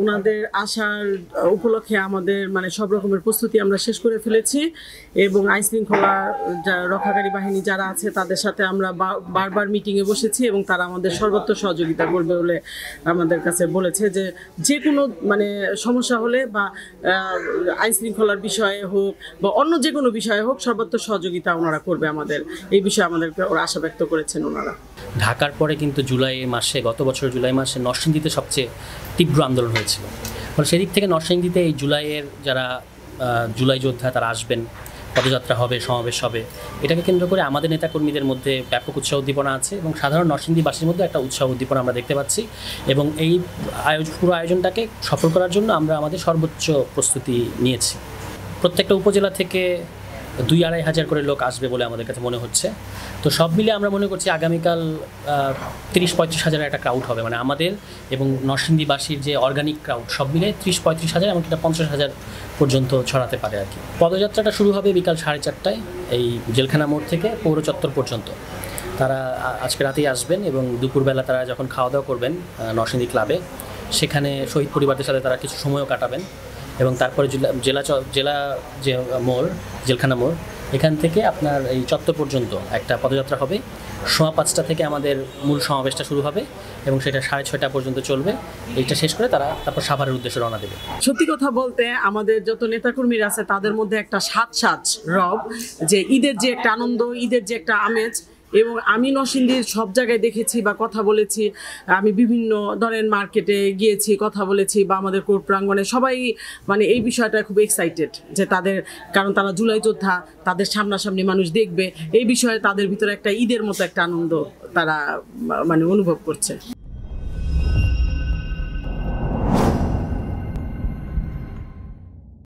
ওনাদের আসার উপলক্ষে আমাদের মানে সব রকমের প্রস্তুতি আমরা শেষ করে ফেলেছি এবং আইন শৃঙ্খলা রক্ষাকারী বাহিনী যারা আছে তাদের সাথে আমরা বারবার মিটিংয়ে বসেছি এবং তারা আমাদের সর্বোচ্চ সহযোগিতা করবে বলে আমাদের কাছে বলেছে যে যে কোনো মানে সমস্যা হলে বা আইন শৃঙ্খলার বিষয়ে হোক বা অন্য যে কোনো বিষয়ে হোক সর্বোচ্চ সহযোগিতা ওনারা করবে আমাদের এই বিষয়ে আমাদেরকে ওরা আশা ব্যক্ত করেছেন ওনারা। ঢাকার পরে কিন্তু গত বছর জুলাই মাসে নরসিংদীতে সবচেয়ে তীব্র আন্দোলন হয়েছিল। ফলে সেদিক থেকে নরসিংদীতে এই জুলাইয়ের যারা জুলাই যোদ্ধা তারা আসবেন, পদযাত্রা হবে, সমাবেশ হবে, এটাকে কেন্দ্র করে আমাদের নেতাকর্মীদের মধ্যে ব্যাপক উৎসাহ উদ্দীপনা আছে এবং সাধারণ নরসিংদীবাসীর মধ্যে একটা উৎসাহ উদ্দীপনা আমরা দেখতে পাচ্ছি এবং এই পুরো আয়োজনটাকে সফল করার জন্য আমরা আমাদের সর্বোচ্চ প্রস্তুতি নিয়েছি। প্রত্যেকটা উপজেলা থেকে 2-2.5 হাজার করে লোক আসবে বলে আমাদের কাছে মনে হচ্ছে। তো সব মিলে আমরা মনে করছি আগামীকাল 30-35 হাজারের একটা ক্রাউড হবে, মানে আমাদের এবং নরসিংদীবাসীর যে অর্গানিক ক্রাউড সব মিলে 30-35 হাজার এমনকি 50 হাজার পর্যন্ত ছড়াতে পারে আর কি। পদযাত্রাটা শুরু হবে বিকাল 4:30টায় এই জেলখানা মোড় থেকে পৌর চত্বর পর্যন্ত। তারা আজকে রাতেই আসবেন এবং দুপুরবেলা তারা যখন খাওয়া দাওয়া করবেন নরসিংদী ক্লাবে, সেখানে শহীদ পরিবারদের সাথে তারা কিছু সময়ও কাটাবেন এবং তারপরে জেলা যে মোড়, জেলখানা মোড়, এখান থেকে আপনার এই চত্বর পর্যন্ত একটা পদযাত্রা হবে। 5:15 থেকে আমাদের মূল সমাবেশটা শুরু হবে এবং সেটা 6:30 পর্যন্ত চলবে। এইটা শেষ করে তারা তারপর সাভারের উদ্দেশ্যে রওনা দেবে। সত্যি কথা বলতে আমাদের যত নেতাকর্মীরা আছে তাদের মধ্যে একটা সাজ রব, যে ঈদের যে একটা আনন্দ, ঈদের যে একটা আমেজ। এবং আমি নরসিংদীর সব জায়গায় দেখেছি বা কথা বলেছি, আমি বিভিন্ন ধরনের মার্কেটে গিয়েছি, কথা বলেছি বা আমাদের কোর্ট প্রাঙ্গণে সবাই মানে এই বিষয়টা খুব এক্সাইটেড যে তাদের, কারণ তারা জুলাই যোদ্ধা, তাদের সামনাসামনি মানুষ দেখবে, এই বিষয়ে তাদের ভিতরে একটা ঈদের মতো একটা আনন্দ তারা মানে অনুভব করছে।